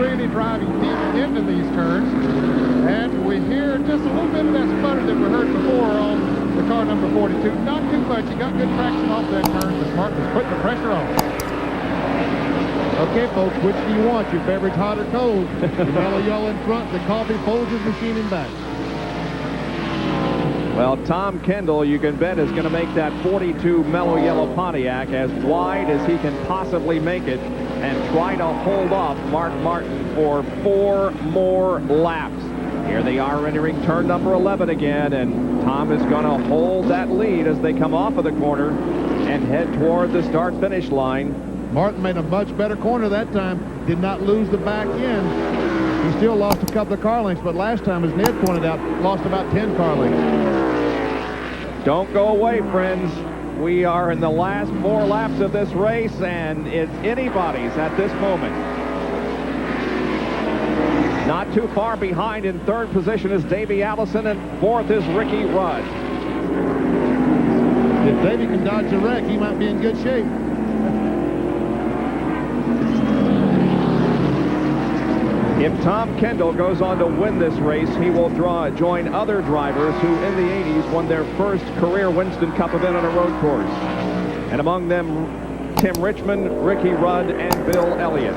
really driving deep into these turns. And we hear just a little bit of that sputter that we heard before on the car number 42. Not too much. He got good traction off that turn, but Martin was putting the pressure on. Okay, folks, which do you want? Your beverage hot or cold? The mellow yellow in front, the coffee Folgers machine in back. Well, Tom Kendall, you can bet, is going to make that 42 mellow yellow Pontiac as wide as he can possibly make it and try to hold off Mark Martin for 4 more laps. Here they are entering turn number 11 again, and Tom is going to hold that lead as they come off of the corner and head toward the start-finish line. Martin made a much better corner that time. Did not lose the back end. He still lost a couple of car lengths, but last time, as Ned pointed out, lost about 10 car lengths. Don't go away, friends. We are in the last 4 laps of this race, and it's anybody's at this moment. Not too far behind in 3rd position is Davey Allison, and 4th is Ricky Rudd. If Davey can dodge a wreck, he might be in good shape. If Tom Kendall goes on to win this race, he will join other drivers who in the 80s won their first career Winston Cup event on a road course. And among them, Tim Richmond, Ricky Rudd, and Bill Elliott.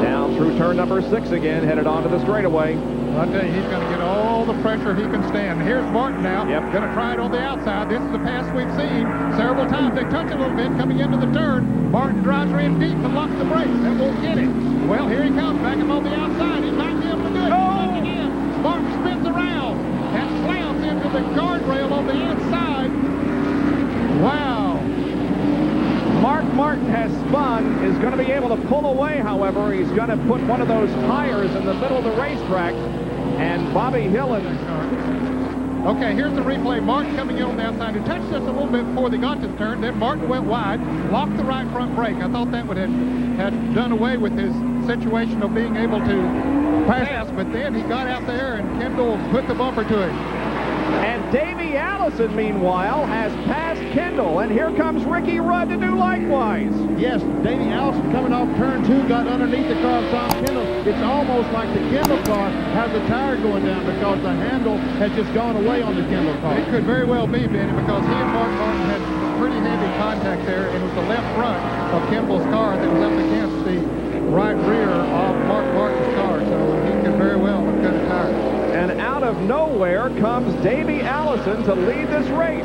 Down through turn number 6 again, headed onto the straightaway. I tell you, he's going to get all the pressure he can stand. Here's Martin now. Yep. Going to try it on the outside. This is the pass we've seen several times. They touch a little bit coming into the turn. Martin drives her in deep and locks the brakes. That won't get it. Well, here he comes. Back him on the outside. He might be able to do it. Oh! Again. Martin spins around and slams into the guardrail on the inside. Wow. Mark Martin has spun, is going to be able to pull away, however. He's going to put one of those tires in the middle of the racetrack, and Bobby Hillin. Okay, here's the replay. Martin coming in on the outside. He touched us a little bit before they got to the turn. Then Martin went wide, locked the right front brake. I thought that would have done away with his situation of being able to pass, but then he got out there and Kendall put the bumper to him. And Davey Allison, meanwhile, has passed Kendall, and here comes Ricky Rudd to do likewise. Yes, Davey Allison coming off turn 2 got underneath the car of Tom Kendall. It's almost like the Kendall car has the tire going down because the handle has just gone away on the Kendall car. It could very well be, Benny, because he and Mark Martin had pretty heavy contact there, and it was the left front of Kendall's car that was up against the right rear of Mark Martin's car, so he could very well have cut a tire. And out of nowhere comes Davey Allison to lead this race.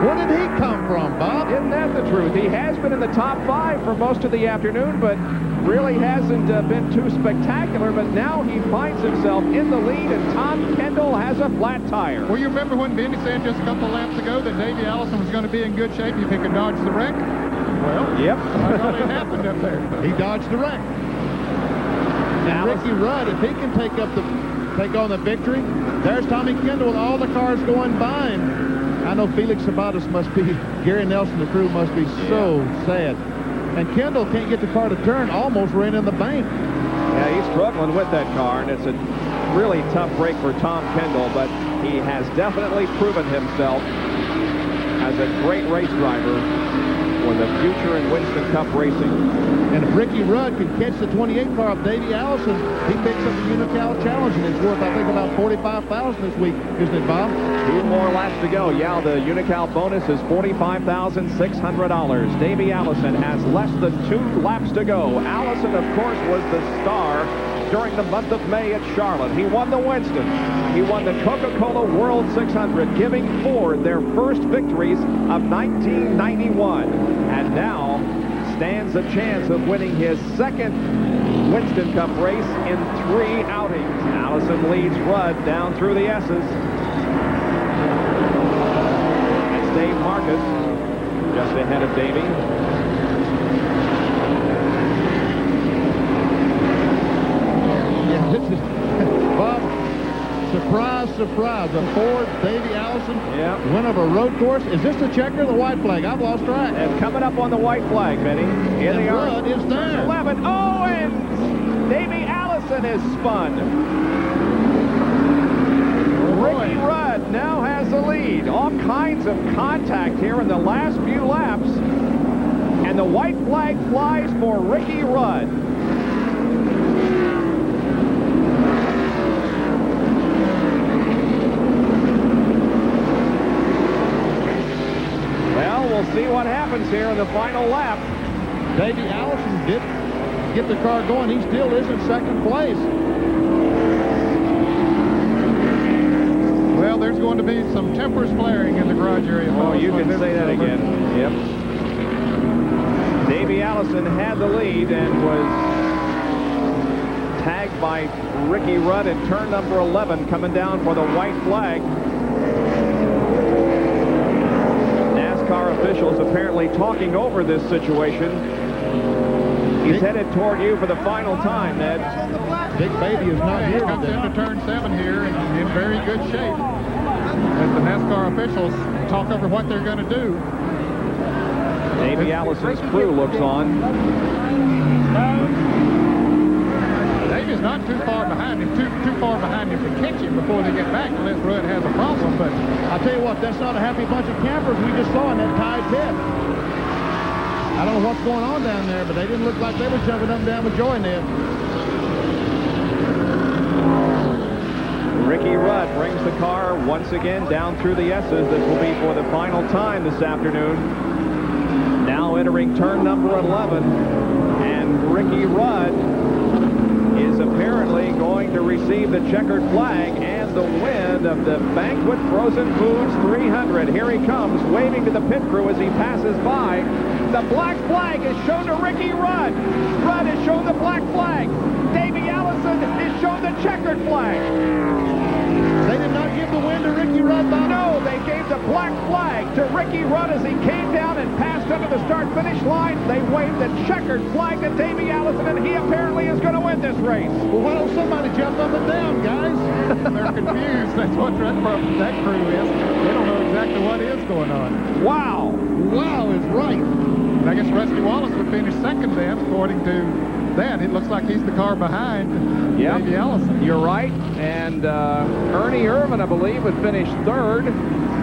Where did he come from, Bob? Isn't that the truth? He has been in the top 5 for most of the afternoon, but really hasn't been too spectacular. But now he finds himself in the lead, and Tom Kendall has a flat tire. Well, you remember when Benny said just a couple laps ago that Davey Allison was going to be in good shape if he could dodge the wreck? Well, yep. I thought it happened up there. He dodged the wreck. And Ricky Rudd, if he can take on the victory, there's Tommy Kendall with all the cars going by him. I know Felix Sabatos must be, Gary Nelson, the crew must be so sad. And Kendall can't get the car to turn, almost ran in the bank. Yeah, he's struggling with that car, and it's a really tough break for Tom Kendall, but he has definitely proven himself as a great race driver for the future in Winston Cup racing. And if Ricky Rudd can catch the 28 car of Davey Allison, he picks up the Unical Challenge, and it's worth, I think, about $45,000 this week, isn't it, Bob? 2 more laps to go. Yeah, the Unical bonus is $45,600. Davey Allison has less than 2 laps to go. Allison, of course, was the star during the month of May at Charlotte. He won the Winston. He won the Coca-Cola World 600, giving Ford their first victories of 1991. And now stands a chance of winning his 2nd Winston Cup race in 3 outings. Allison leads Rudd down through the S's. It's Dave Marcus just ahead of Davey. Yeah, this is, Bob, surprise, surprise. A Ford Davey Allison win of a road course. Is this the checker or the white flag? I've lost track. And coming up on the white flag, Benny. Here they are. Rudd is there. 11. Oh, and Davey Allison is spun. Ricky Rudd now has the lead. All kinds of contact here in the last few laps. And the white flag flies for Ricky Rudd. Well, we'll see what happens here in the final lap. Davey Allison did get the car going. He still is in second place. Well, there's going to be some tempers flaring in the garage area. Oh, you can say that again. Yep. Davey Allison had the lead and was tagged by Ricky Rudd in turn number 11, coming down for the white flag. NASCAR officials apparently talking over this situation. He's headed toward you for the final time, Ned. Big Baby is not here. He comes into turn 7 here in very good shape as the NASCAR officials talk over what they're going to do. Davey Allison's crew looks on. Davey's not too far behind him, too far behind him to catch him before they get back unless Rudd has a problem. But I'll tell you what, that's not a happy bunch of campers we just saw in that tied pit. I don't know what's going on down there, but they didn't look like they were jumping up and down with joy, Ned. Ricky Rudd brings the car once again down through the S's. This will be for the final time this afternoon. Now entering turn number 11, and Ricky Rudd is apparently going to receive the checkered flag and the win of the Banquet Frozen Foods 300. Here he comes, waving to the pit crew as he passes by. The black flag is shown to Ricky Rudd. Rudd has shown the black flag. Davey Allison is shown the checkered flag. They did not give the win to Ricky Rudd, Bob? No, they gave the black flag to Ricky Rudd as he came down and passed under the start-finish line. They waved the checkered flag to Davey Allison, and he apparently is going to win this race. Well, why don't somebody jump up and down, guys? they're confused. That's what that crew is. They don't know exactly what is going on. Wow. Wow is right. And I guess Rusty Wallace would finish second then, according to that. It looks like he's the car behind Davey Allison. You're right. And Ernie Irvin, I believe, would finish third,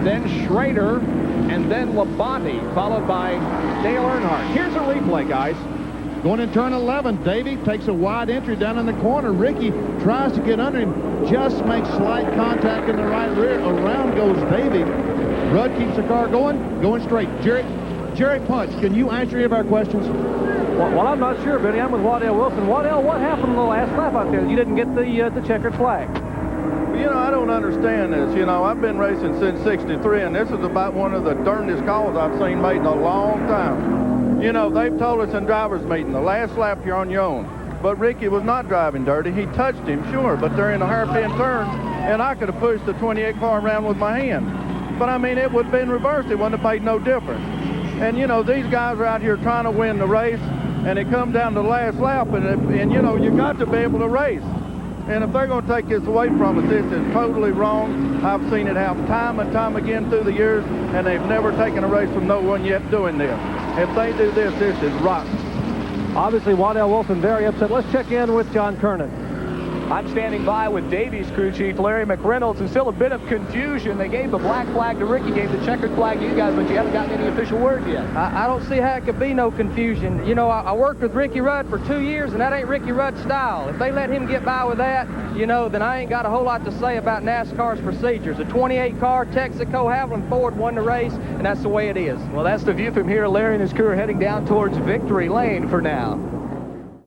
then Schrader, and then Labonte, followed by Dale Earnhardt. Here's a replay, guys. Going in turn 11, Davey takes a wide entry down in the corner. Ricky tries to get under him, just makes slight contact in the right rear. Around goes Davey. Rudd keeps the car going straight. Jerry Punch, can you answer any of our questions? Well, I'm not sure, Benny. I'm with Waddell Wilson. Waddell, what happened in the last lap out there? You didn't get the checkered flag. You know, I don't understand this. You know, I've been racing since '63, and this is about one of the darndest calls I've seen made in a long time. You know, they've told us in driver's meeting, the last lap you're on your own. But Ricky was not driving dirty. He touched him, sure, but they're in a hairpin turn, and I could have pushed the 28 car around with my hand. But, I mean, it would have been reversed. It wouldn't have made no difference. And, you know, these guys are out here trying to win the race, and it comes down to the last lap, and you know, you got to be able to race. And if they're going to take this away from us, this is totally wrong. I've seen it happen time and time again through the years, and they've never taken a race from no one yet doing this. If they do this, this is rotten. Obviously, Waddell Wilson very upset. Let's check in with John Kernan. I'm standing by with Davey's crew chief, Larry McReynolds, and still a bit of confusion. They gave the black flag to Ricky, gave the checkered flag to you guys, but you haven't gotten any official word yet. I don't see how it could be no confusion. You know, I worked with Ricky Rudd for 2 years, and that ain't Ricky Rudd's style. If they let him get by with that, you know, then I ain't got a whole lot to say about NASCAR's procedures. A 28 car, Texaco, Haviland Ford won the race, and that's the way it is. Well, that's the view from here. Larry and his crew are heading down towards Victory Lane for now.